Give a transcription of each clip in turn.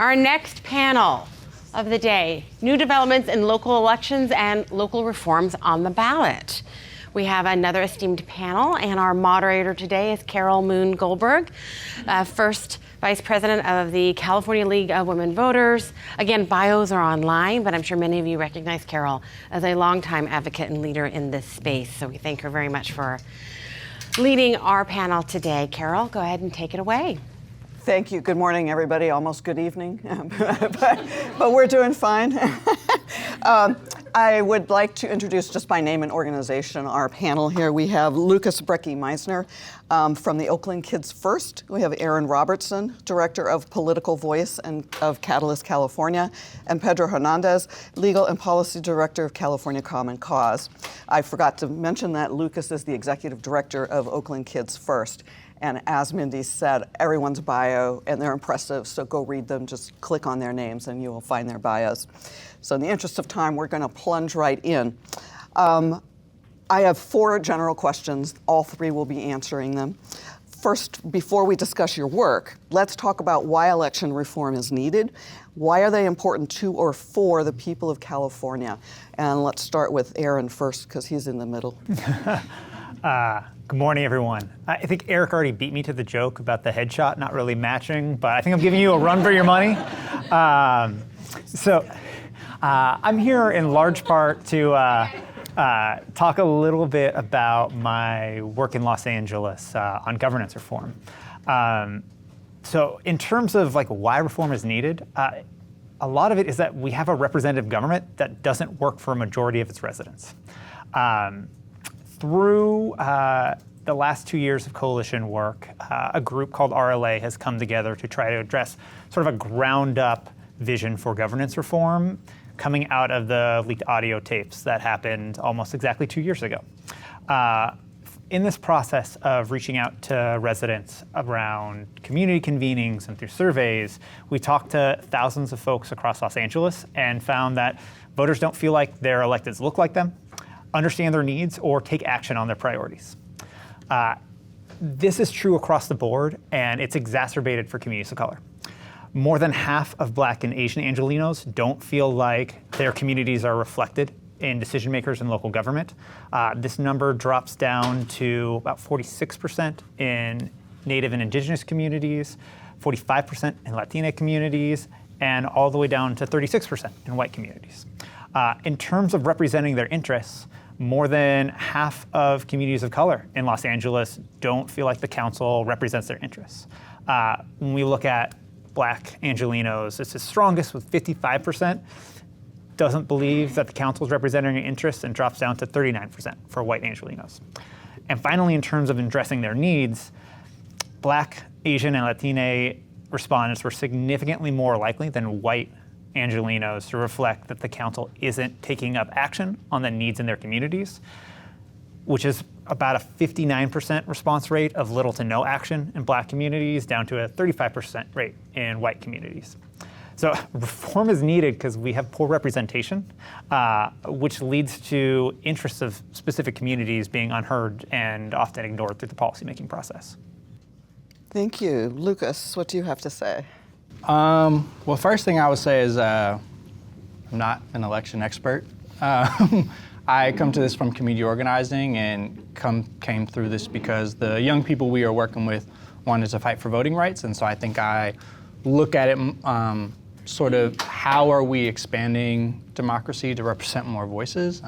Our next panel of the day, new developments in local elections and local reforms on the ballot. We have another esteemed panel, and our moderator today is Carol Moon Goldberg, first Vice President of the California League of Women Voters. Again, bios are online, but I'm sure many of you recognize Carol as a longtime advocate and leader in this space. So we thank her very much for leading our panel today. Carol, go ahead and take it away. Thank you. Good morning, everybody. Almost good evening, but we're doing fine. I would like to introduce, just by name and organization, our panel here. We have Lucas Brekke-Miesner from the Oakland Kids First. We have Aaron Robertson, Director of Political Voice and of Catalyst California, and Pedro Hernandez, Legal and Policy Director of California Common Cause. I forgot to mention that Lucas is the Executive Director of Oakland Kids First. And as Mindy said, everyone's bio, and they're impressive, so go read them. Just click on their names and you will find their bios. So in the interest of time, we're going to plunge right in. I have 4 general questions. All 3 will be answering them. First, before we discuss your work, let's talk about why election reform is needed. Why are they important to or for the people of California? And let's start with Aaron first, because he's in the middle. Good morning, everyone. I think Eric already beat me to the joke about the headshot not really matching, but I think I'm giving you a run for your money. I'm here in large part to talk a little bit about my work in Los Angeles on governance reform. So in terms of why reform is needed, a lot of it is that we have a representative government that doesn't work for a majority of its residents. Through the last 2 years of coalition work, a group called RLA has come together to try to address sort of a ground-up vision for governance reform coming out of the leaked audio tapes that happened almost exactly 2 years ago. In this process of reaching out to residents around community convenings and through surveys, we talked to thousands of folks across Los Angeles and found that voters don't feel like their electeds look like them, understand their needs, or take action on their priorities. This is true across the board, and it's exacerbated for communities of color. More than half of Black and Asian Angelenos don't feel like their communities are reflected in decision makers in local government. This number drops down to about 46% in Native and Indigenous communities, 45% in Latina communities, and all the way down to 36% in white communities. In terms of representing their interests, more than half of communities of color in Los Angeles don't feel like the council represents their interests. When we look at Black Angelenos, it's the strongest with 55%, doesn't believe that the council is representing their interests, and drops down to 39% for white Angelenos. And finally, in terms of addressing their needs, Black, Asian, and Latina respondents were significantly more likely than white Angelenos to reflect that the council isn't taking up action on the needs in their communities, which is about a 59% response rate of little to no action in Black communities, down to a 35% rate in white communities. So reform is needed because we have poor representation, which leads to interests of specific communities being unheard and often ignored through the policymaking process. Thank you. Lucas, what do you have to say? Well, first thing I would say is I'm not an election expert. I come to this from community organizing and came through this because the young people we are working with wanted to fight for voting rights, and so I think I look at it sort of how are we expanding democracy to represent more voices,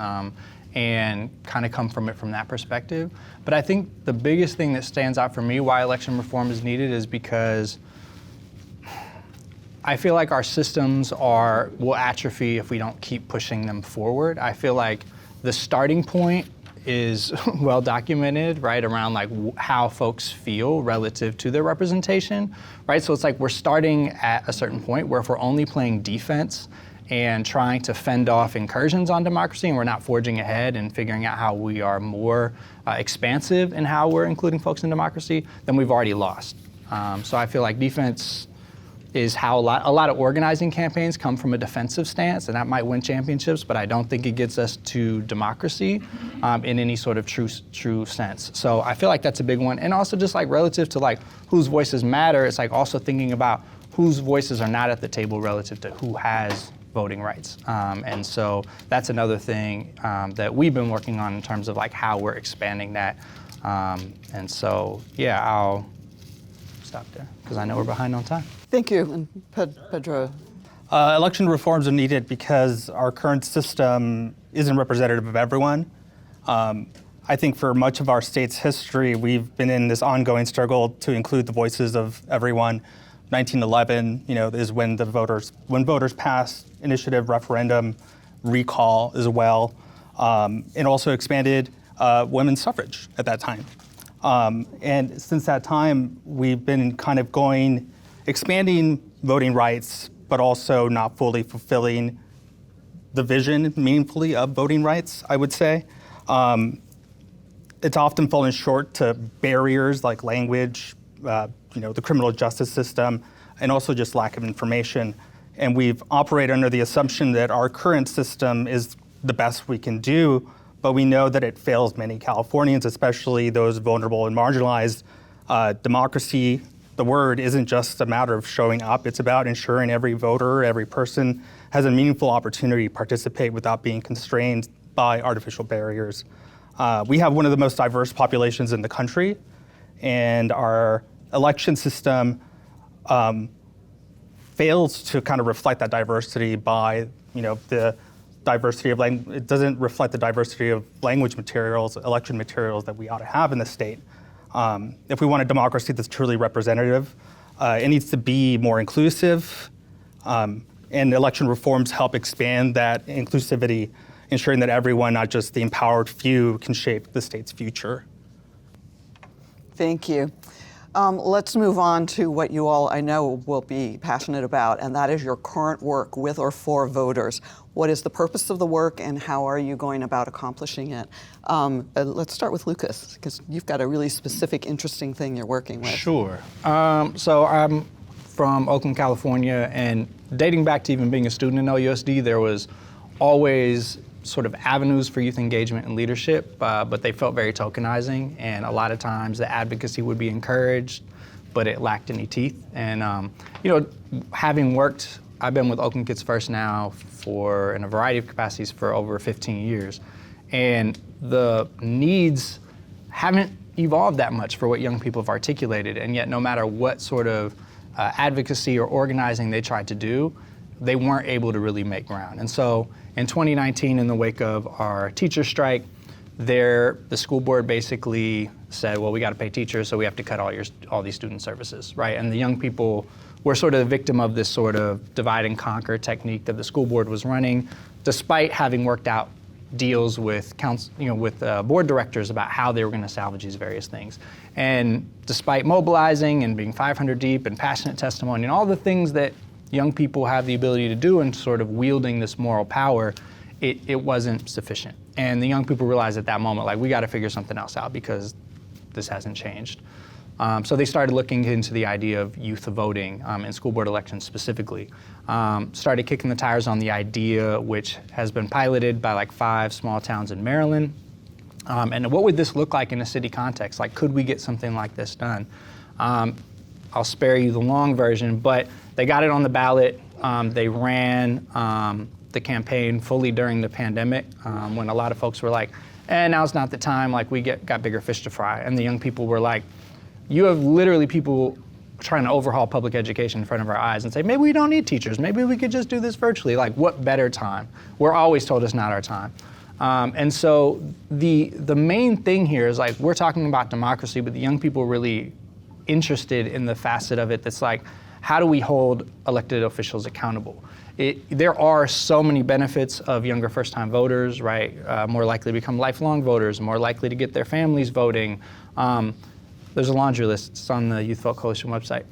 and kind of come from it from that perspective. But I think the biggest thing that stands out for me why election reform is needed is because I feel like our systems will atrophy if we don't keep pushing them forward. I feel like the starting point is well documented, right, around how folks feel relative to their representation, right? So it's like we're starting at a certain point where if we're only playing defense and trying to fend off incursions on democracy, and we're not forging ahead and figuring out how we are more expansive in how we're including folks in democracy, then we've already lost. So I feel like defense is how a lot of organizing campaigns come from a defensive stance, and that might win championships, but I don't think it gets us to democracy in any sort of true sense. So I feel like that's a big one. And also just relative to whose voices matter, it's also thinking about whose voices are not at the table relative to who has voting rights. And so that's another thing that we've been working on in terms of like how we're expanding that. And so, yeah, I'll stop there because I know we're behind on time. Thank you. And Pedro. Election reforms are needed because our current system isn't representative of everyone. I think for much of our state's history, we've been in this ongoing struggle to include the voices of everyone. 1911, is when voters passed initiative, referendum, recall as well, and also expanded women's suffrage at that time. And since that time, we've been kind of expanding voting rights, but also not fully fulfilling the vision meaningfully of voting rights, I would say. It's often fallen short to barriers like language, the criminal justice system, and also just lack of information. And we've operated under the assumption that our current system is the best we can do, but we know that it fails many Californians, especially those vulnerable and marginalized. Democracy, the word, isn't just a matter of showing up. It's about ensuring every voter, every person has a meaningful opportunity to participate without being constrained by artificial barriers. We have one of the most diverse populations in the country, and our election system fails to kind of reflect that diversity by, the diversity of language. It doesn't reflect the diversity of language materials, election materials that we ought to have in the state. If we want a democracy that's truly representative, it needs to be more inclusive, and election reforms help expand that inclusivity, ensuring that everyone, not just the empowered few, can shape the state's future. Thank you. Let's move on to what you all, I know, will be passionate about, and that is your current work with or for voters. What is the purpose of the work, and how are you going about accomplishing it? Let's start with Lucas, because you've got a really specific, interesting thing you're working with. Sure. So I'm from Oakland, California, and dating back to even being a student in LUSD, there was always sort of avenues for youth engagement and leadership, but they felt very tokenizing, and a lot of times the advocacy would be encouraged, but it lacked any teeth. And having worked, I've been with Oakland Kids First now in a variety of capacities for over 15 years, and the needs haven't evolved that much for what young people have articulated, and yet no matter what sort of advocacy or organizing they tried to do, they weren't able to really make ground. And so in 2019, in the wake of our teacher strike, the school board basically said, well, we got to pay teachers, so we have to cut all these student services, right? And the young people were sort of the victim of this sort of divide and conquer technique that the school board was running, despite having worked out deals with board directors about how they were going to salvage these various things. And despite mobilizing and being 500 deep and passionate testimony and all the things that young people have the ability to do and sort of wielding this moral power, it wasn't sufficient. And the young people realized at that moment, like, we got to figure something else out because this hasn't changed. So they started looking into the idea of youth voting in school board elections specifically. Started kicking the tires on the idea, which has been piloted by like 5 small towns in Maryland. And what would this look like in a city context? Like, could we get something like this done? I'll spare you the long version, but they got it on the ballot. They ran the campaign fully during the pandemic when a lot of folks were like, now's not the time, like we got bigger fish to fry. And the young people were like, you have literally people trying to overhaul public education in front of our eyes and say, maybe we don't need teachers, maybe we could just do this virtually. Like, what better time? We're always told it's not our time. And so the main thing here is, like, we're talking about democracy, but the young people are really interested in the facet of it that's like, how do we hold elected officials accountable? There are so many benefits of younger first-time voters, right? More likely to become lifelong voters, more likely to get their families voting. There's a laundry list. It's on the Youth Vote Coalition website.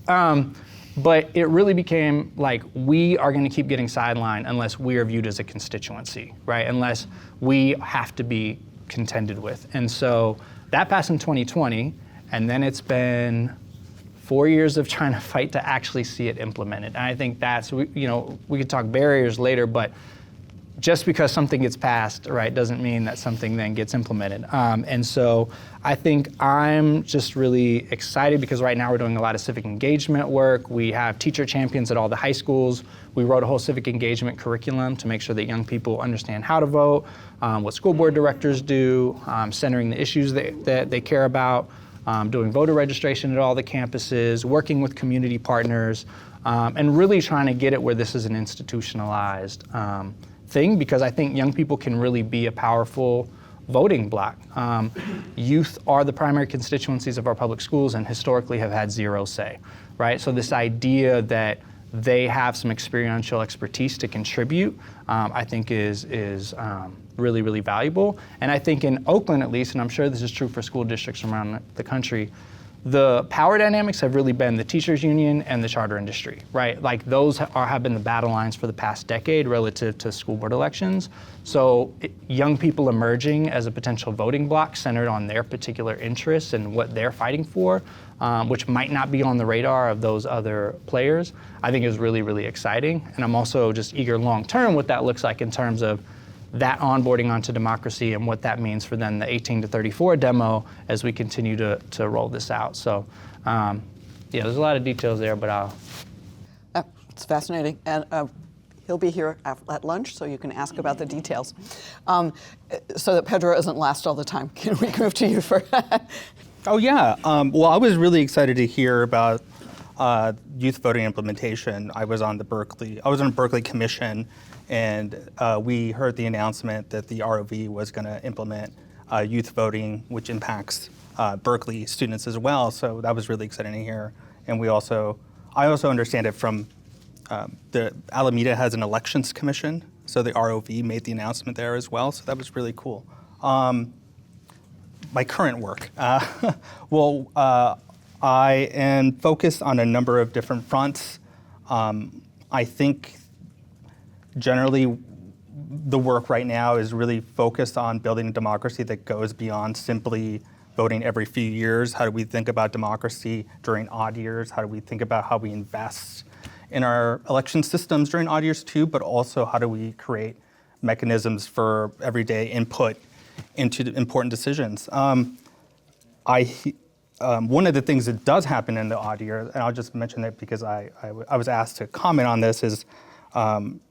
But it really became like, we are going to keep getting sidelined unless we are viewed as a constituency, right? Unless we have to be contended with. And so that passed in 2020, and then it's been 4 years of trying to fight to actually see it implemented. And I think that's, we could talk barriers later, but just because something gets passed, right, doesn't mean that something then gets implemented. And so I think I'm just really excited because right now we're doing a lot of civic engagement work. We have teacher champions at all the high schools. We wrote a whole civic engagement curriculum to make sure that young people understand how to vote, what school board directors do, centering the issues that they care about, doing voter registration at all the campuses, working with community partners, and really trying to get it where this is an institutionalized thing, because I think young people can really be a powerful voting bloc. Youth are the primary constituencies of our public schools and historically have had zero say, right? So this idea that they have some experiential expertise to contribute, I think is really, really valuable. And I think in Oakland at least, and I'm sure this is true for school districts around the country, the power dynamics have really been the teachers union and the charter industry, right? Like those have been the battle lines for the past decade relative to school board elections. So young people emerging as a potential voting bloc centered on their particular interests and what they're fighting for, which might not be on the radar of those other players, I think is really, really exciting. And I'm also just eager long term what that looks like in terms of that onboarding onto democracy and what that means for then the 18 to 34 demo as we continue to roll this out. So yeah, there's a lot of details there, but It's fascinating. And he'll be here at lunch, so you can ask about the details. So that Pedro isn't last all the time, can we move to you for Oh yeah, well I was really excited to hear about youth voting implementation. I was on a Berkeley commission, and we heard the announcement that the ROV was going to implement youth voting, which impacts Berkeley students as well. So that was really exciting to hear. And I also understand it from the Alameda has an elections commission, so the ROV made the announcement there as well. So that was really cool. My current work, I am focused on a number of different fronts. I think generally the work right now is really focused on building a democracy that goes beyond simply voting every few years. How do we think about democracy during odd years? How do we think about how we invest in our election systems during odd years too, but also how do we create mechanisms for everyday input into important decisions? One of the things that does happen in the odd year, and I'll just mention it because I was asked to comment on this, is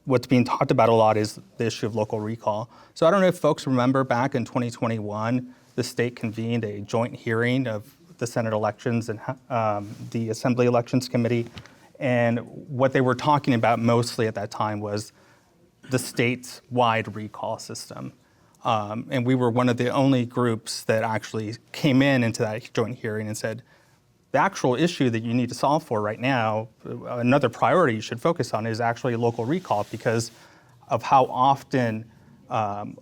what's being talked about a lot is the issue of local recall. So I don't know if folks remember back in 2021, the state convened a joint hearing of the Senate elections and the Assembly Elections Committee. And what they were talking about mostly at that time was the statewide recall system. And we were one of the only groups that actually came into that joint hearing and said, the actual issue that you need to solve for right now, another priority you should focus on is actually local recall because of how often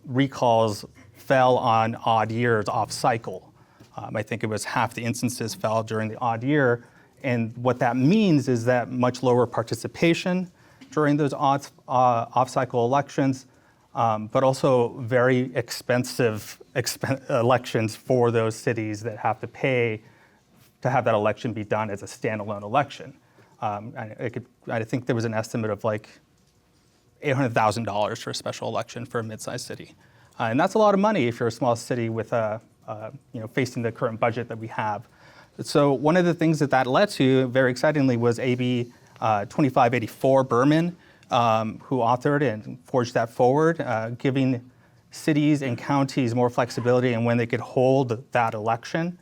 recalls fell on odd years off cycle. I think it was half the instances fell during the odd year. And what that means is that much lower participation during those off-cycle elections, but also very expensive elections for those cities that have to pay to have that election be done as a standalone election. I think there was an estimate of like $800,000 for a special election for a mid-sized city. And that's a lot of money if you're a small city with facing the current budget that we have. So one of the things that led to, very excitingly, was AB 2584 Berman, who authored and forged that forward, giving cities and counties more flexibility in when they could hold that election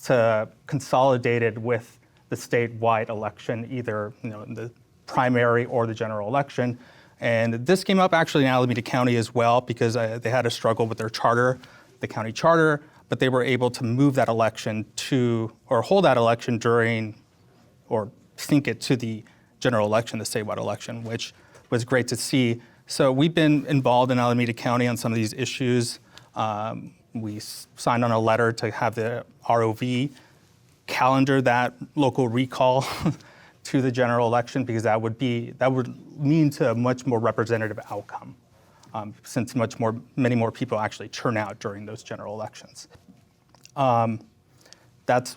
to consolidate it with the statewide election, either the primary or the general election. And this came up actually in Alameda County as well because they had a struggle with their charter, the county charter, but they were able to move that election or hold that election during, or sync it to the general election, the statewide election, which was great to see. So we've been involved in Alameda County on some of these issues. We signed on a letter to have the ROV calendar that local recall to the general election because that would mean to a much more representative outcome. Since many more people actually turn out during those general elections. That's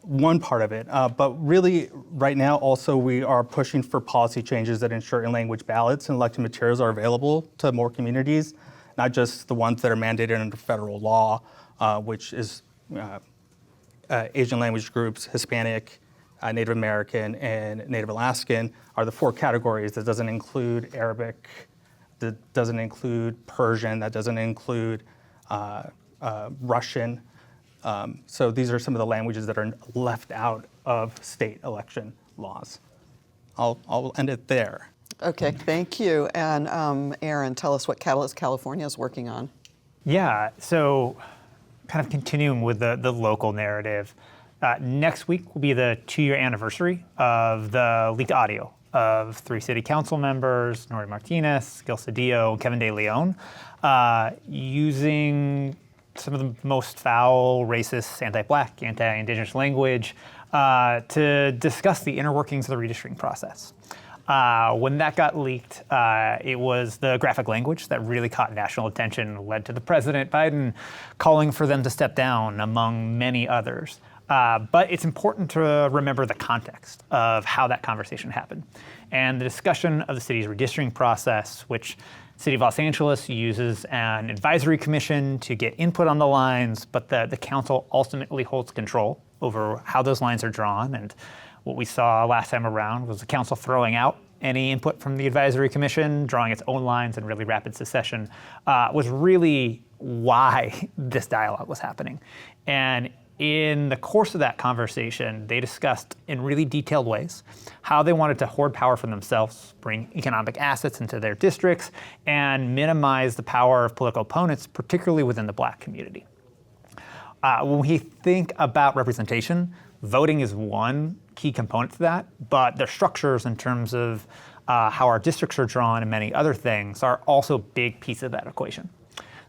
one part of it. But really, right now, also, we are pushing for policy changes that ensure in-language ballots and elected materials are available to more communities, not just the ones that are mandated under federal law, which is Asian language groups, Hispanic, Native American, and Native Alaskan are the 4 categories. That doesn't include Arabic, that doesn't include Persian, that doesn't include Russian. So these are some of the languages that are left out of state election laws. I'll end it there. Okay, thank you. And Aaron, tell us what Catalyst California is working on. Yeah, so kind of continuing with the local narrative, next week will be the 2-year anniversary of the leaked audio of 3 city council members, Nori Martinez, Gil Cedillo, Kevin De Leon, using some of the most foul, racist, anti-Black, anti-Indigenous language to discuss the inner workings of the redistricting process. When that got leaked, it was the graphic language that really caught national attention, led to the President Biden calling for them to step down, among many others. But it's important to remember the context of how that conversation happened. And the discussion of the city's redistricting process, which the City of Los Angeles uses an advisory commission to get input on the lines, but the council ultimately holds control over how those lines are drawn. And what we saw last time around was the council throwing out any input from the advisory commission, drawing its own lines in really rapid succession, was really why this dialogue was happening. And in the course of that conversation, they discussed in really detailed ways how they wanted to hoard power for themselves, bring economic assets into their districts, and minimize the power of political opponents, particularly within the Black community. When we think about representation, voting is one key component to that, but their structures in terms of how our districts are drawn and many other things are also a big piece of that equation.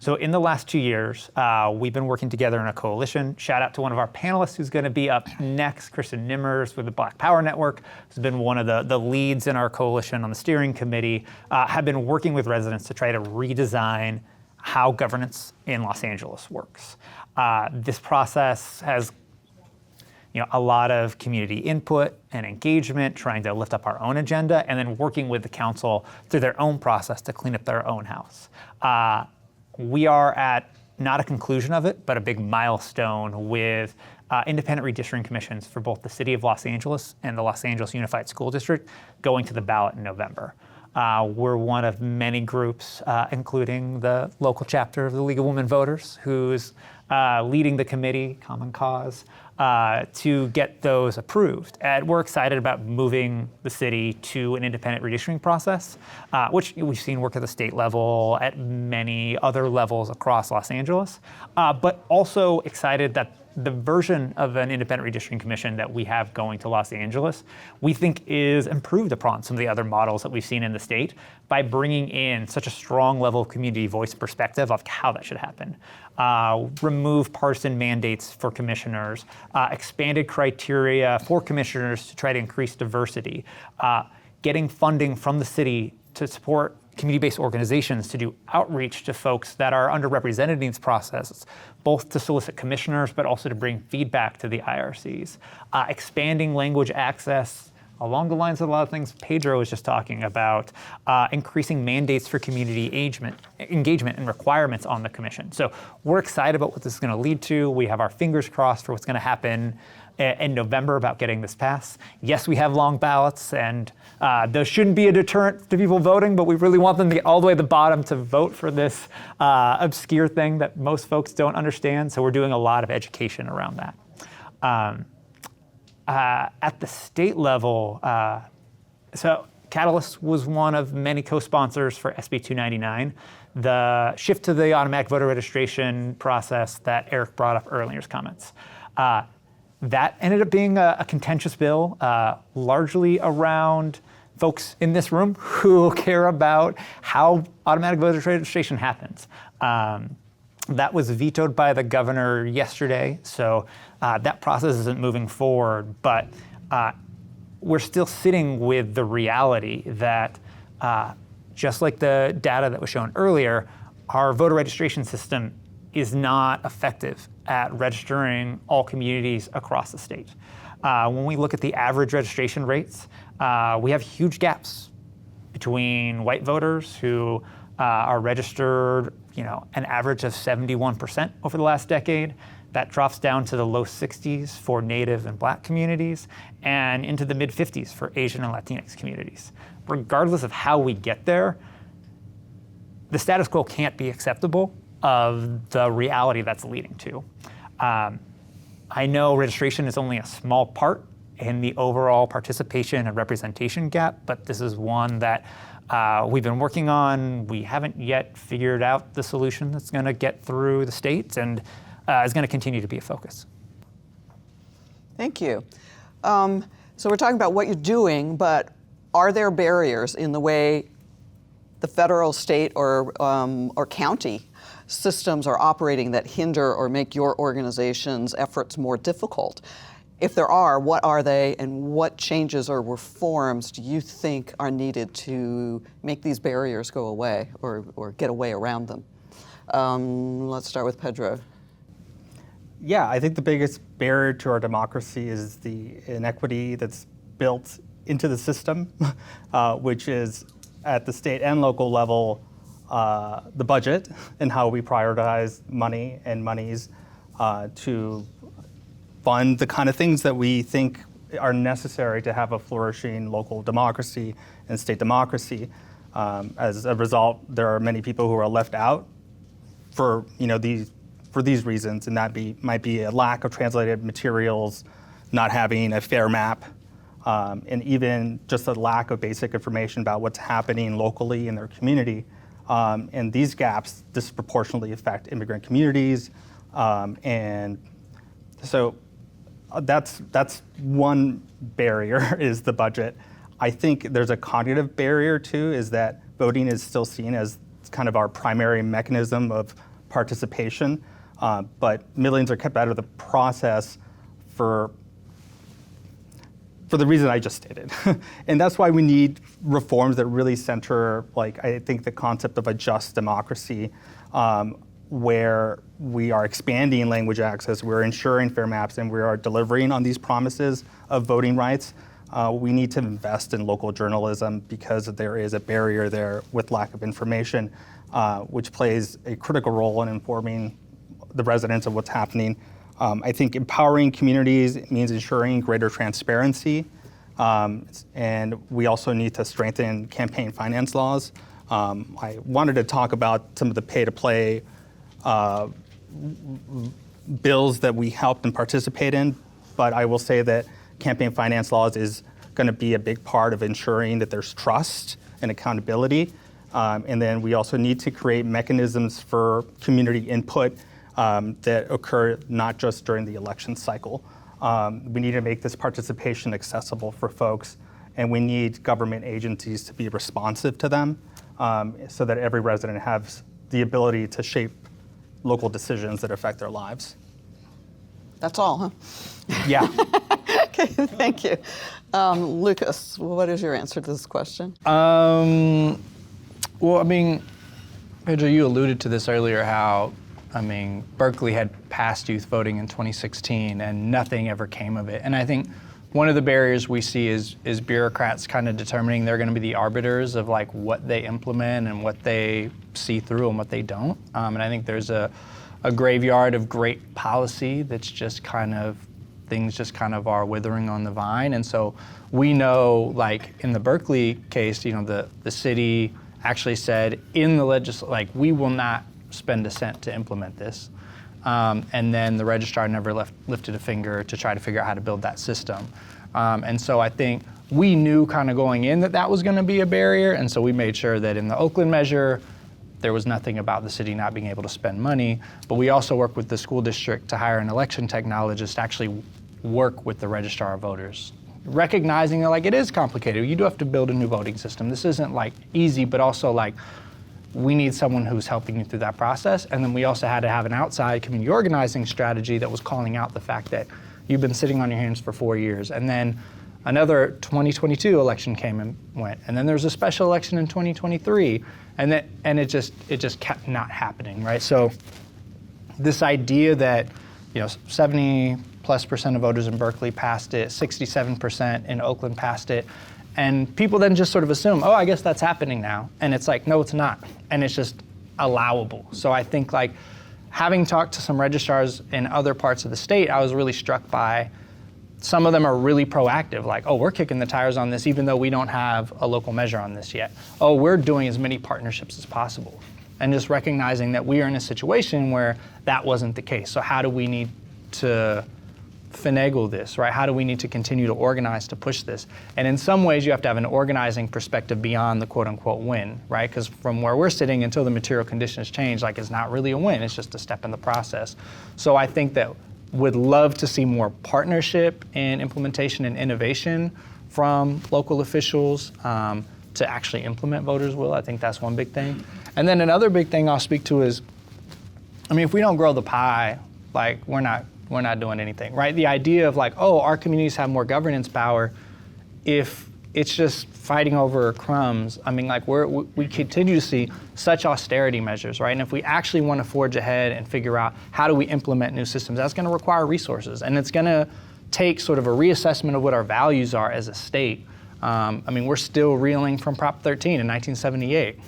So in the last 2 years, we've been working together in a coalition. Shout out to one of our panelists who's going to be up next, Kristen Nimmers with the Black Power Network, who's been one of the leads in our coalition on the steering committee, have been working with residents to try to redesign how governance in Los Angeles works. This process has a lot of community input and engagement, trying to lift up our own agenda, and then working with the council through their own process to clean up their own house. We are at not a conclusion of it, but a big milestone with independent redistricting commissions for both the City of Los Angeles and the Los Angeles Unified School District going to the ballot in November. We're one of many groups, including the local chapter of the League of Women Voters, who's leading the committee, Common Cause, to get those approved. And we're excited about moving the city to an independent redistricting process, which we've seen work at the state level, at many other levels across Los Angeles, but also excited that the version of an independent redistricting commission that we have going to Los Angeles, we think is improved upon some of the other models that we've seen in the state by bringing in such a strong level of community voice perspective of how that should happen. Remove partisan mandates for commissioners, expanded criteria for commissioners to try to increase diversity, getting funding from the city to support community-based organizations to do outreach to folks that are underrepresented in these processes, both to solicit commissioners, but also to bring feedback to the IRCs. Expanding language access along the lines of a lot of things Pedro was just talking about, increasing mandates for community engagement and requirements on the commission. So we're excited about what this is going to lead to. We have our fingers crossed for what's going to happen in November about getting this passed. Yes, we have long ballots, and those shouldn't be a deterrent to people voting, but we really want them to get all the way to the bottom to vote for this obscure thing that most folks don't understand. So we're doing a lot of education around that. At the state level, so Catalyst was one of many co-sponsors for SB 299, the shift to the automatic voter registration process that Eric brought up earlier in his comments. That ended up being a contentious bill, largely around folks in this room who care about how automatic voter registration happens. That was vetoed by the governor yesterday, so that process isn't moving forward, but we're still sitting with the reality that just like the data that was shown earlier, our voter registration system is not effective at registering all communities across the state. When we look at the average registration rates, we have huge gaps between white voters who are registered, an average of 71% over the last decade. That drops down to the low 60s for Native and Black communities, and into the mid 50s for Asian and Latinx communities. Regardless of how we get there, the status quo can't be acceptable of the reality that's leading to. I know registration is only a small part in the overall participation and representation gap, but this is one that we've been working on. We haven't yet figured out the solution that's going to get through the states, and is going to continue to be a focus. Thank you. So we're talking about what you're doing, but are there barriers in the way the federal, state, or county systems are operating that hinder or make your organization's efforts more difficult? If there are, what are they, and what changes or reforms do you think are needed to make these barriers go away or get a way around them? Let's start with Pedro. Yeah, I think the biggest barrier to our democracy is the inequity that's built into the system, which is at the state and local level, the budget and how we prioritize money and monies to fund the kind of things that we think are necessary to have a flourishing local democracy and state democracy. As a result, there are many people who are left out for these reasons, and that might be a lack of translated materials, not having a fair map, and even just a lack of basic information about what's happening locally in their community. And these gaps disproportionately affect immigrant communities, and so that's one barrier is the budget. I think there's a cognitive barrier too, is that voting is still seen as kind of our primary mechanism of participation, but millions are kept out of the process for the reason I just stated. And that's why we need reforms that really center, I think, the concept of a just democracy, where we are expanding language access, we're ensuring fair maps, and we are delivering on these promises of voting rights. We need to invest in local journalism because there is a barrier there with lack of information, which plays a critical role in informing the residents of what's happening. I think empowering communities means ensuring greater transparency, and we also need to strengthen campaign finance laws. I wanted to talk about some of the pay-to-play bills that we helped and participate in, but I will say that campaign finance laws is going to be a big part of ensuring that there's trust and accountability. And then we also need to create mechanisms for community input that occur not just during the election cycle. We need to make this participation accessible for folks, and we need government agencies to be responsive to them so that every resident has the ability to shape local decisions that affect their lives. That's all, huh? Yeah. Okay, thank you. Lucas, what is your answer to this question? Well, I mean, Pedro, you alluded to this earlier, how, Berkeley had passed youth voting in 2016 and nothing ever came of it. And I think one of the barriers we see is bureaucrats kind of determining they're going to be the arbiters of what they implement and what they see through and what they don't. And I think there's a graveyard of great policy that's just things just are withering on the vine. And so we know, in the Berkeley case, the city actually said in the we will not spend a cent to implement this. And then the registrar never lifted a finger to try to figure out how to build that system. And so I think we knew going in that was going to be a barrier, and so we made sure that in the Oakland measure, there was nothing about the city not being able to spend money, but we also worked with the school district to hire an election technologist to actually work with the registrar of voters, recognizing that it is complicated. You do have to build a new voting system. This isn't easy, but also we need someone who's helping you through that process. And then we also had to have an outside community organizing strategy that was calling out the fact that you've been sitting on your hands for 4 years. And then another 2022 election came and went. And then there was a special election in 2023. And it just kept not happening, right? So this idea that 70+% of voters in Berkeley passed it, 67% in Oakland passed it, and people then just sort of assume, oh, I guess that's happening now, and it's like, no, it's not, and it's just allowable. So I think like having talked to some registrars in other parts of the state, I was really struck by some of them are really proactive, like, oh, we're kicking the tires on this even though we don't have a local measure on this yet. Oh, we're doing as many partnerships as possible. And just recognizing that we are in a situation where that wasn't the case. So how do we need to finagle this, right? How do we need to continue to organize to push this? And in some ways, you have to have an organizing perspective beyond the quote unquote win, right? Because from where we're sitting until the material conditions change, like it's not really a win, it's just a step in the process. So I think that would love to see more partnership and implementation and innovation from local officials to actually implement voters' will. I think that's one big thing. And then another big thing I'll speak to is, I mean, if we don't grow the pie, like we're not doing anything, right? The idea of like, oh, our communities have more governance power, if it's just fighting over crumbs. I mean, like we continue to see such austerity measures, right? And if we actually want to forge ahead and figure out how do we implement new systems, that's going to require resources, and it's going to take sort of a reassessment of what our values are as a state. I mean, we're still reeling from Prop 13 in 1978.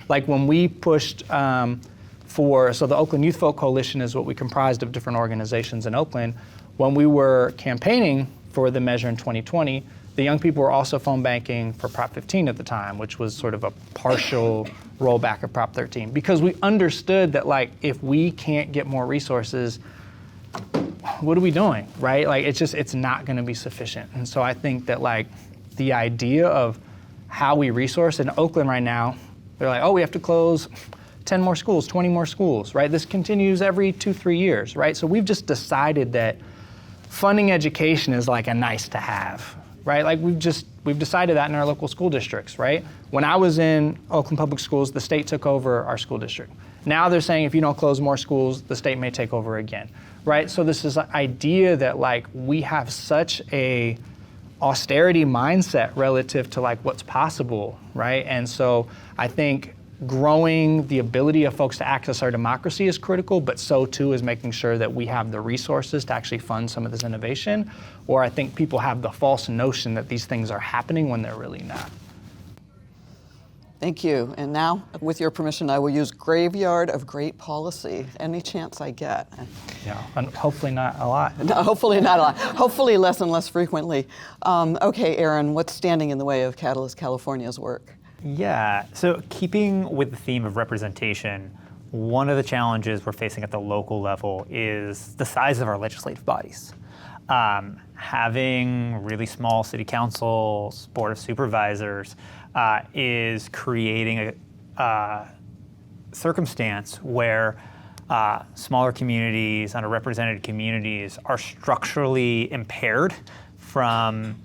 Like when we pushed so the Oakland Youth Vote Coalition is what we comprised of different organizations in Oakland. When we were campaigning for the measure in 2020, the young people were also phone banking for Prop 15 at the time, which was sort of a partial rollback of Prop 13, because we understood that like if we can't get more resources, what are we doing, right? Like it's not going to be sufficient. And so I think that like the idea of how we resource in Oakland right now, they're like, oh, we have to close 10 more schools, 20 more schools, right? This continues every 2-3 years, right? So we've just decided that funding education is like a nice to have, right? Like we've decided that in our local school districts, right? When I was in Oakland Public Schools, the state took over our school district. Now they're saying if you don't close more schools, the state may take over again, right? So this is an idea that like we have such a austerity mindset relative to like what's possible, right? And so I think growing the ability of folks to access our democracy is critical, but so too is making sure that we have the resources to actually fund some of this innovation. Or I think people have the false notion that these things are happening when they're really not. Thank you. And now, with your permission, I will use graveyard of great policy any chance I get. Yeah, and hopefully not a lot. No, hopefully not a lot. Hopefully less and less frequently. Okay, Aaron, what's standing in the way of Catalyst California's work? Yeah, so keeping with the theme of representation, one of the challenges we're facing at the local level is the size of our legislative bodies. Having really small city councils, board of supervisors, is creating a circumstance where smaller communities, underrepresented communities are structurally impaired from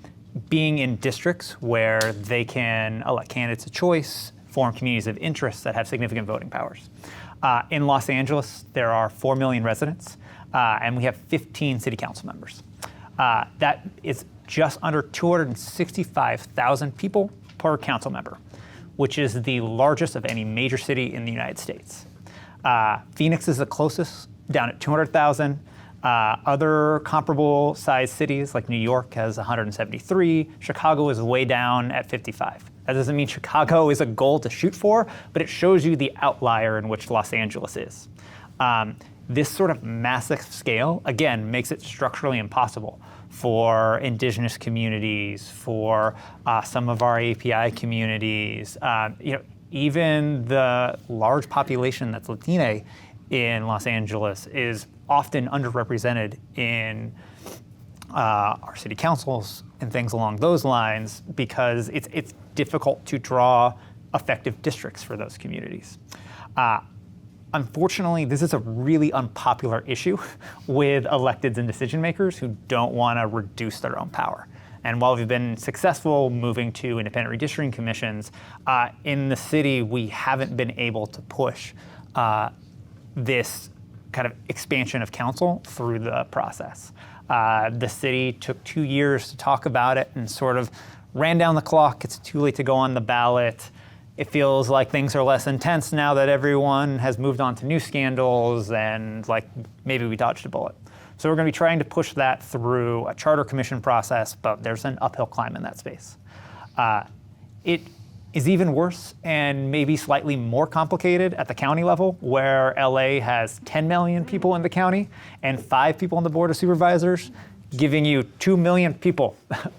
being in districts where they can elect candidates of choice, form communities of interest that have significant voting powers. In Los Angeles, there are 4 million residents, and we have 15 city council members. That is just under 265,000 people per council member, which is the largest of any major city in the United States. Phoenix is the closest, down at 200,000. Other comparable sized cities like New York has 173. Chicago is way down at 55. That doesn't mean Chicago is a goal to shoot for, but it shows you the outlier in which Los Angeles is. This sort of massive scale, again, makes it structurally impossible for indigenous communities, for some of our API communities, even the large population that's Latina in Los Angeles is often underrepresented in our city councils and things along those lines because it's difficult to draw effective districts for those communities. Unfortunately, this is a really unpopular issue with electeds and decision makers who don't want to reduce their own power. And while we've been successful moving to independent redistricting commissions, in the city, we haven't been able to push this kind of expansion of council through the process. The city took 2 years to talk about it and sort of ran down the clock. It's too late to go on the ballot. it feels like things are less intense now that everyone has moved on to new scandals and like maybe we dodged a bullet. So we're going to be trying to push that through a charter commission process, but there's an uphill climb in that space. It is even worse and maybe slightly more complicated at the county level, where LA has 10 million people in the county and 5 people on the Board of Supervisors, giving you 2 million people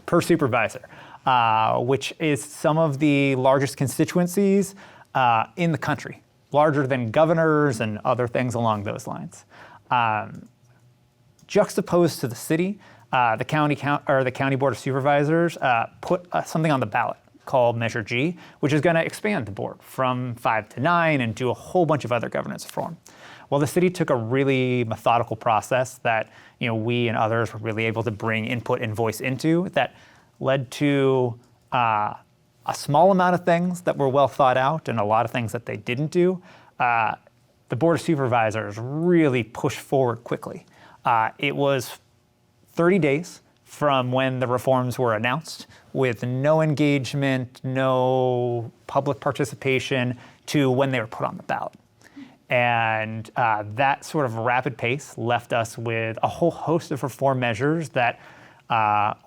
per supervisor, which is some of the largest constituencies in the country, larger than governors and other things along those lines. Juxtaposed to the city, the county Board of Supervisors put something on the ballot called Measure G, which is going to expand the board from 5 to 9 and do a whole bunch of other governance reform. Well, the city took a really methodical process that we and others were really able to bring input and voice into that led to a small amount of things that were well thought out and a lot of things that they didn't do. The Board of Supervisors really pushed forward quickly. It was 30 days from when the reforms were announced, with no engagement, no public participation, to when they were put on the ballot. And that sort of rapid pace left us with a whole host of reform measures that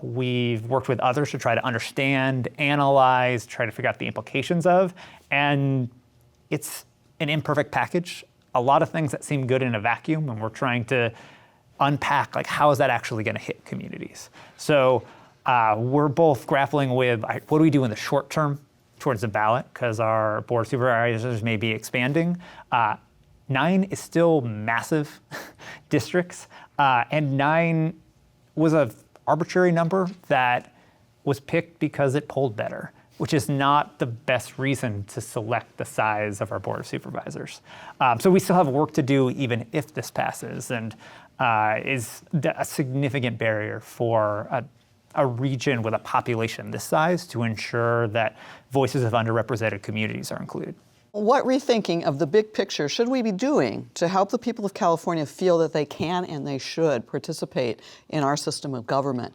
we've worked with others to try to understand, analyze, try to figure out the implications of. And it's an imperfect package. A lot of things that seem good in a vacuum, and we're trying to unpack, like, how is that actually going to hit communities? So we're both grappling with what do we do in the short term towards the ballot, because our Board of Supervisors may be expanding. 9 is still massive districts, and 9 was an arbitrary number that was picked because it polled better, which is not the best reason to select the size of our Board of Supervisors. So we still have work to do even if this passes, and is a significant barrier for a region with a population this size to ensure that voices of underrepresented communities are included. What rethinking of the big picture should we be doing to help the people of California feel that they can and they should participate in our system of government?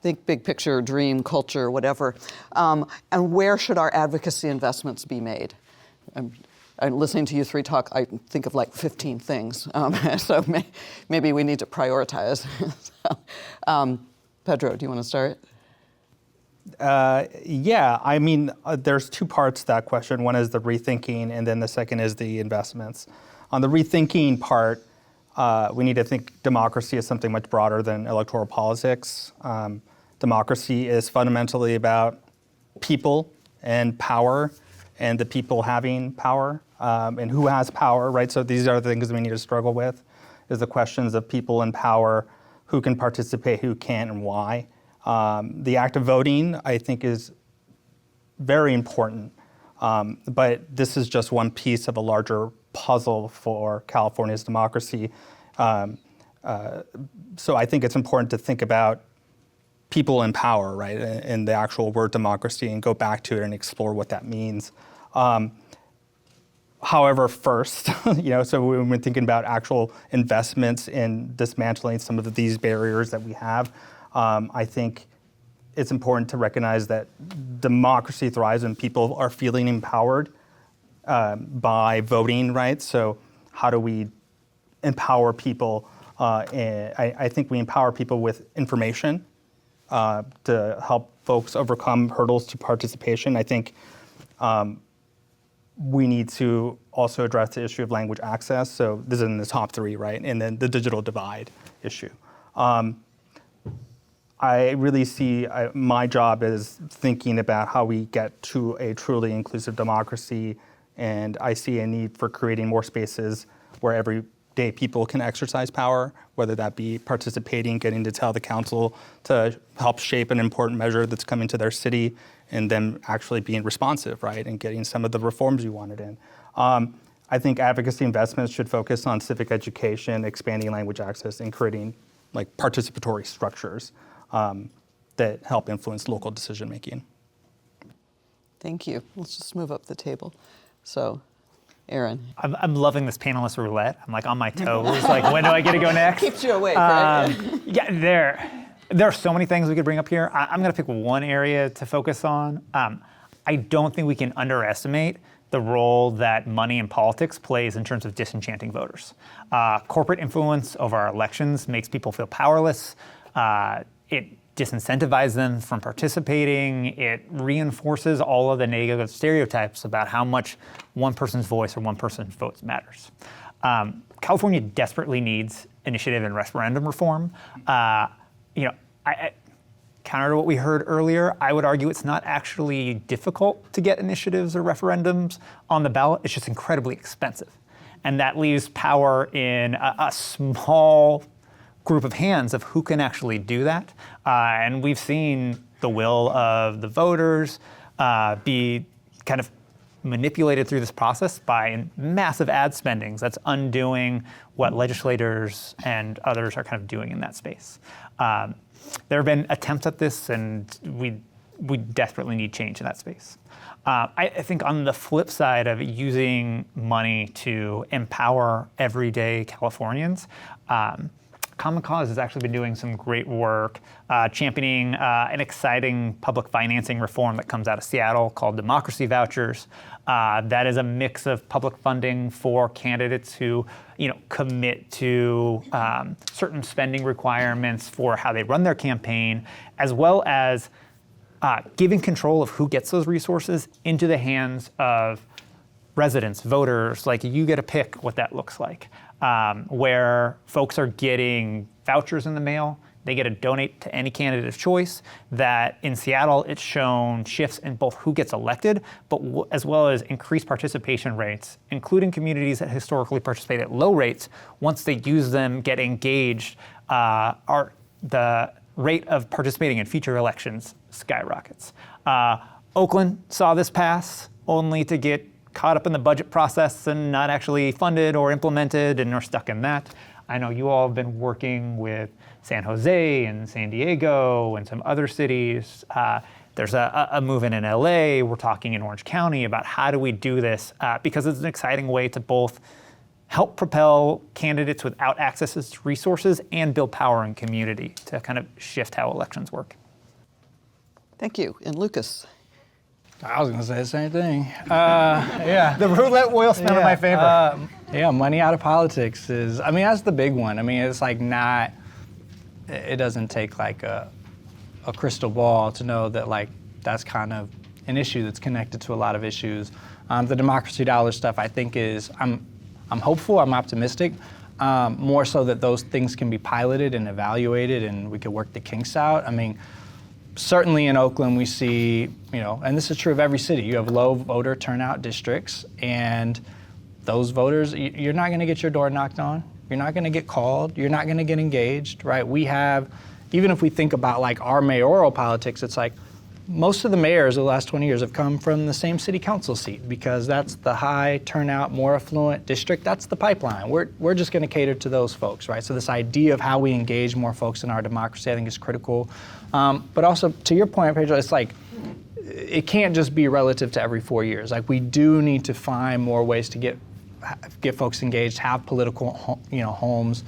Think big picture, dream, culture, whatever. And where should our advocacy investments be made? And listening to you three talk, I think of like 15 things. So maybe we need to prioritize. Pedro, do you want to start? Yeah, I mean, there's 2 parts to that question. One is the rethinking, and then the second is the investments. On the rethinking part, we need to think democracy is something much broader than electoral politics. Democracy is fundamentally about people and power, and the people having power, and who has power, right? So these are the things we need to struggle with, is the questions of people and power, who can participate, who can't, and why. The act of voting, I think, is very important, but this is just one piece of a larger puzzle for California's democracy. So I think it's important to think about people in power, right, and the actual word democracy, and go back to it and explore what that means. However, first, so when we're thinking about actual investments in dismantling some of these barriers that we have, I think it's important to recognize that democracy thrives when people are feeling empowered by voting, right? So how do we empower people? I think we empower people with information to help folks overcome hurdles to participation. I think we need to also address the issue of language access. So this is in the top 3, right? And then the digital divide issue. I really see my job as thinking about how we get to a truly inclusive democracy, and I see a need for creating more spaces where everyday people can exercise power, whether that be participating, getting to tell the council to help shape an important measure that's coming to their city, and then actually being responsive, right, and getting some of the reforms you wanted in. I think advocacy investments should focus on civic education, expanding language access, and creating like participatory structures that help influence local decision making. Thank you. Let's just move up the table. So, Aaron. I'm loving this panelist roulette. I'm like on my toes. Like, when do I get to go next? Keeps you awake, right? Yeah, there are so many things we could bring up here. I'm going to pick one area to focus on. I don't think we can underestimate the role that money in politics plays in terms of disenchanting voters. Corporate influence over our elections makes people feel powerless. It disincentivizes them from participating. It reinforces all of the negative stereotypes about how much one person's voice or one person's vote matters. California desperately needs initiative and referendum reform. Counter to what we heard earlier, I would argue it's not actually difficult to get initiatives or referendums on the ballot. It's just incredibly expensive. And that leaves power in a small group of hands of who can actually do that. And we've seen the will of the voters be kind of manipulated through this process by massive ad spendings that's undoing what legislators and others are kind of doing in that space. There have been attempts at this, and we desperately need change in that space. I think on the flip side of using money to empower everyday Californians, Common Cause has actually been doing some great work championing an exciting public financing reform that comes out of Seattle called democracy vouchers. That is a mix of public funding for candidates who commit to certain spending requirements for how they run their campaign, as well as giving control of who gets those resources into the hands of residents, voters. Like, you get to pick what that looks like, where folks are getting vouchers in the mail. They get to donate to any candidate of choice. That in Seattle, it's shown shifts in both who gets elected, but as well as increased participation rates, including communities that historically participate at low rates. Once they use them, get engaged, the rate of participating in future elections skyrockets. Oakland saw this pass only to get caught up in the budget process and not actually funded or implemented, and are stuck in that. I know you all have been working with San Jose and San Diego and some other cities. There's a movement in LA. We're talking in Orange County about how do we do this, because it's an exciting way to both help propel candidates without access to resources and build power in community to kind of shift how elections work. Thank you. And Lucas? I was going to say the same thing. Yeah. The roulette wheel smell in my favor. Yeah, money out of politics is, that's the big one. It's like it doesn't take like a crystal ball to know that like that's kind of an issue that's connected to a lot of issues. The democracy dollar stuff, I think I'm hopeful, I'm optimistic, more so that those things can be piloted and evaluated and we can work the kinks out. Certainly in Oakland we see, and this is true of every city, you have low voter turnout districts, and those voters, you're not gonna get your door knocked on, you're not gonna get called, you're not gonna get engaged, right? We have, even if we think about like our mayoral politics, it's like most of the mayors of the last 20 years have come from the same city council seat, because that's the high turnout, more affluent district, that's the pipeline. We're just gonna cater to those folks, right? So this idea of how we engage more folks in our democracy, I think is critical. But also, to your point, Pedro, it's like, it can't just be relative to every 4 years. Like, we do need to find more ways to get folks engaged, have political homes,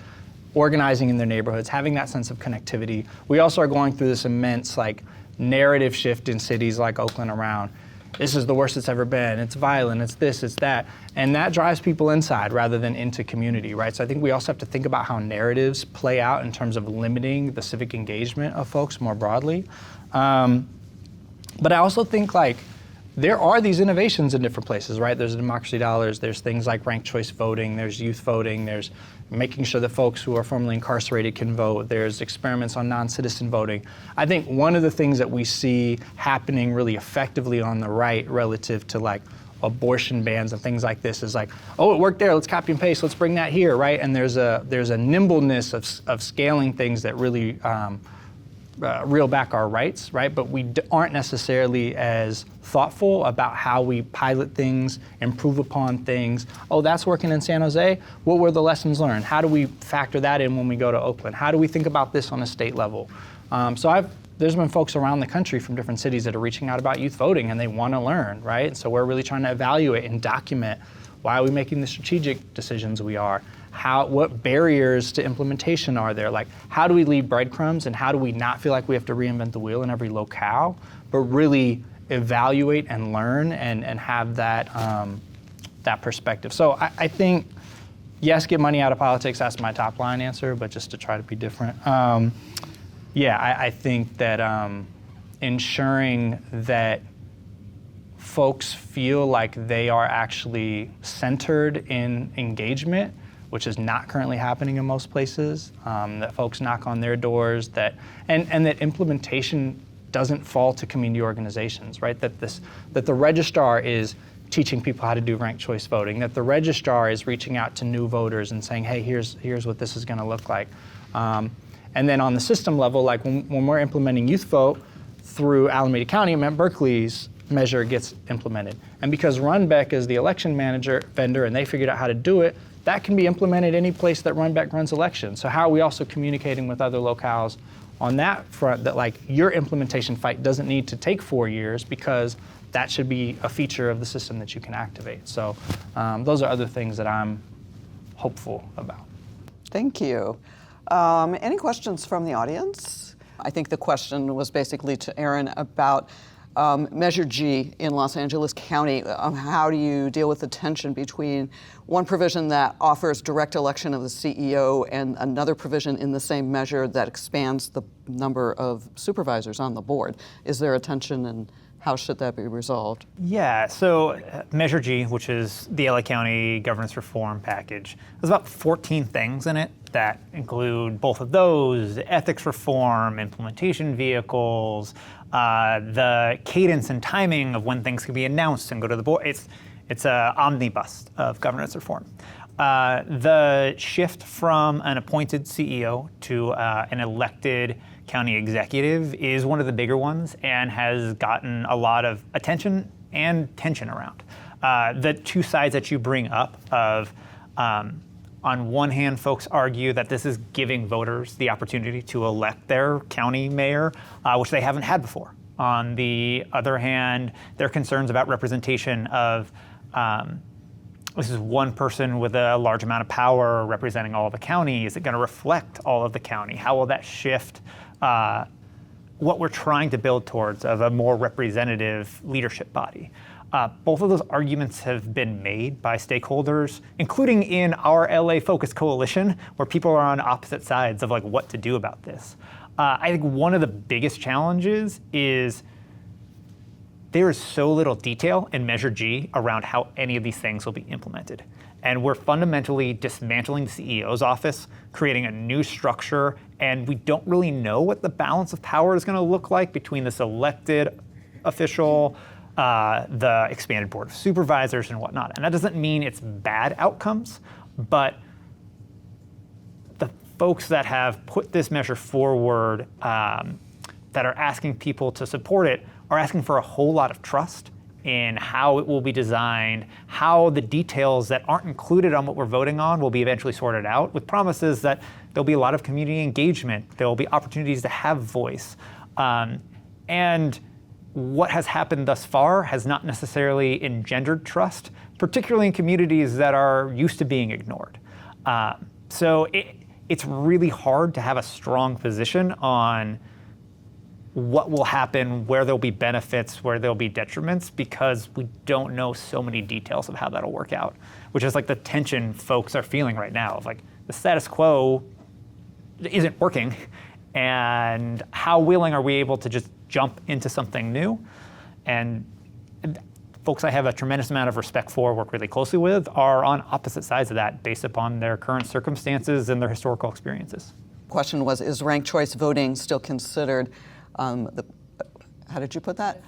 organizing in their neighborhoods, having that sense of connectivity. We also are going through this immense like narrative shift in cities like Oakland around, this is the worst it's ever been, it's violent, it's this, it's that. And that drives people inside rather than into community, right? So I think we also have to think about how narratives play out in terms of limiting the civic engagement of folks more broadly. But I also think like, there are these innovations in different places, right? There's democracy dollars, there's things like ranked choice voting, there's youth voting, there's making sure that folks who are formerly incarcerated can vote, there's experiments on non-citizen voting. I think one of the things that we see happening really effectively on the right relative to like abortion bans and things like this is like, oh, it worked there, let's copy and paste, let's bring that here, right? And there's a nimbleness of scaling things that really reel back our rights, right? But we aren't necessarily as thoughtful about how we pilot things, improve upon things. Oh, that's working in San Jose. What were the lessons learned? How do we factor that in when we go to Oakland? How do we think about this on a state level? There's been folks around the country from different cities that are reaching out about youth voting and they want to learn, right? And so we're really trying to evaluate and document, why are we making the strategic decisions we are? What barriers to implementation are there? Like, how do we leave breadcrumbs and how do we not feel like we have to reinvent the wheel in every locale, but really evaluate and learn and have that that perspective. So I think, yes, get money out of politics. That's my top line answer, but just to try to be different. I think that ensuring that folks feel like they are actually centered in engagement, which is not currently happening in most places, that folks knock on their doors, and that implementation doesn't fall to community organizations, right? That the registrar is teaching people how to do ranked choice voting, that the registrar is reaching out to new voters and saying, hey, here's what this is going to look like. And then on the system level, like when we're implementing youth vote through Alameda County, Mount Berkeley's measure gets implemented. And because Runbeck is the election vendor and they figured out how to do it, that can be implemented any place that Runbeck runs elections. So how are we also communicating with other locales on that front, that like your implementation fight doesn't need to take 4 years because that should be a feature of the system that you can activate. So those are other things that I'm hopeful about. Thank you. Any questions from the audience? I think the question was basically to Aaron about Measure G in Los Angeles County. How do you deal with the tension between one provision that offers direct election of the CEO and another provision in the same measure that expands the number of supervisors on the board? Is there a tension, and how should that be resolved? Yeah, so Measure G, which is the LA County governance reform package, there's about 14 things in it that include both of those: ethics reform, implementation vehicles, the cadence and timing of when things can be announced and go to the board. It's an omnibus of governance reform. The shift from an appointed CEO to an elected county executive is one of the bigger ones and has gotten a lot of attention and tension around. The two sides that you bring up of, on one hand, folks argue that this is giving voters the opportunity to elect their county mayor, which they haven't had before. On the other hand, there are concerns about representation of, this is one person with a large amount of power representing all of the county. Is it going to reflect all of the county? How will that shift what we're trying to build towards of a more representative leadership body? Both of those arguments have been made by stakeholders, including in our LA Focus Coalition, where people are on opposite sides of like what to do about this. I think one of the biggest challenges is there is so little detail in Measure G around how any of these things will be implemented. And we're fundamentally dismantling the CEO's office, creating a new structure, and we don't really know what the balance of power is going to look like between this elected official, the expanded board of supervisors and whatnot. And that doesn't mean it's bad outcomes, but the folks that have put this measure forward, that are asking people to support it, are asking for a whole lot of trust in how it will be designed, how the details that aren't included on what we're voting on will be eventually sorted out, with promises that there'll be a lot of community engagement, there will be opportunities to have voice. And what has happened thus far has not necessarily engendered trust, particularly in communities that are used to being ignored. So it's really hard to have a strong position on what will happen, where there'll be benefits, where there'll be detriments, because we don't know so many details of how that'll work out, which is like the tension folks are feeling right now of like the status quo isn't working, and how willing are we able to just jump into something new? And folks I have a tremendous amount of respect for, work really closely with, are on opposite sides of that based upon their current circumstances and their historical experiences. Question was, is ranked choice voting still considered how did you put that?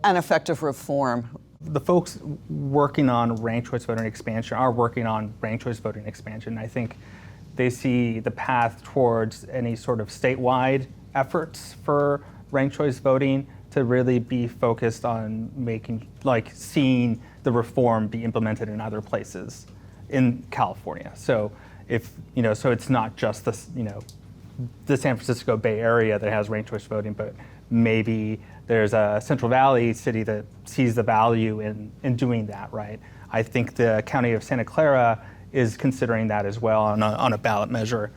An effective reform. The folks working on ranked choice voting expansion are working on ranked choice voting expansion. I think they see the path towards any sort of statewide efforts for ranked choice voting to really be focused on seeing the reform be implemented in other places in California. So so it's not just this, the San Francisco Bay Area that has ranked choice voting, but maybe there's a Central Valley city that sees the value in doing that, right? I think the county of Santa Clara is considering that as well on a ballot measure.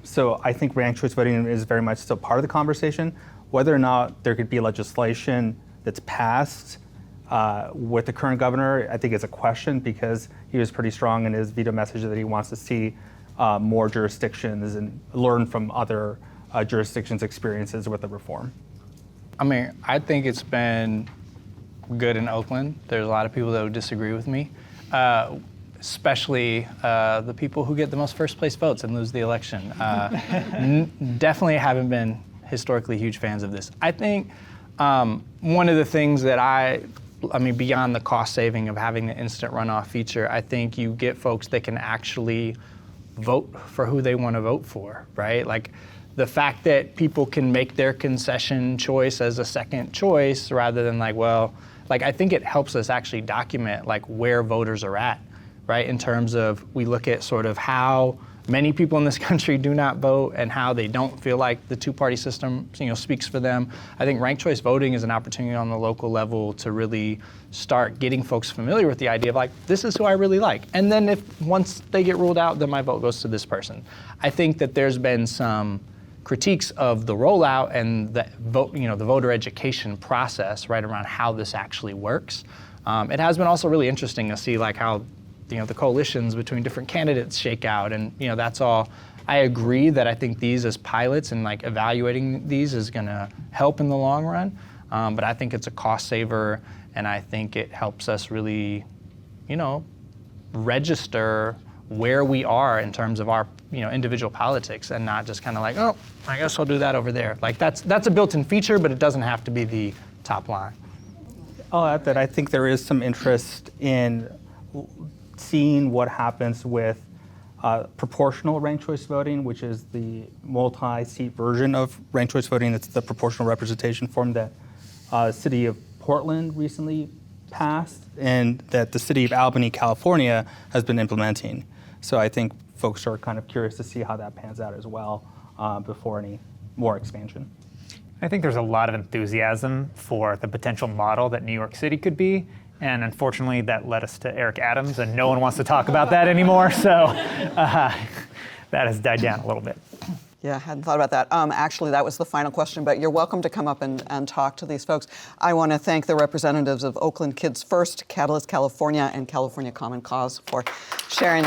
So I think ranked choice voting is very much still part of the conversation. Whether or not there could be legislation that's passed with the current governor, I think it's a question, because he was pretty strong in his veto message that he wants to see more jurisdictions and learn from other jurisdictions' experiences with the reform. I mean, I think it's been good in Oakland. There's a lot of people that would disagree with me, especially the people who get the most first place votes and lose the election. Definitely haven't been historically huge fans of this. I think one of the things that I mean, beyond the cost saving of having the instant runoff feature, I think you get folks that can actually vote for who they want to vote for, right? Like the fact that people can make their concession choice as a second choice rather than like, well, like I think it helps us actually document like where voters are at, right? In terms of we look at sort of how many people in this country do not vote and how they don't feel like the two-party system, speaks for them. I think ranked choice voting is an opportunity on the local level to really start getting folks familiar with the idea of like, this is who I really like. And then if once they get ruled out, then my vote goes to this person. I think that there's been some critiques of the rollout and the vote, the voter education process right around how this actually works. It has been also really interesting to see like how the coalitions between different candidates shake out, and that's all. I agree that I think these as pilots and like evaluating these is going to help in the long run, but I think it's a cost saver, and I think it helps us really, register where we are in terms of our individual politics, and not just kind of like, oh, I guess I'll do that over there. Like that's a built-in feature, but it doesn't have to be the top line. I'll add that I think there is some interest in seeing what happens with proportional ranked choice voting, which is the multi-seat version of ranked choice voting. It's the proportional representation form that City of Portland recently passed and that the City of Albany, California has been implementing. So I think folks are kind of curious to see how that pans out as well before any more expansion. I think there's a lot of enthusiasm for the potential model that New York City could be. And unfortunately, that led us to Eric Adams, and no one wants to talk about that anymore. So that has died down a little bit. Yeah, I hadn't thought about that. Actually, that was the final question, but you're welcome to come up and talk to these folks. I want to thank the representatives of Oakland Kids First, Catalyst California, and California Common Cause for sharing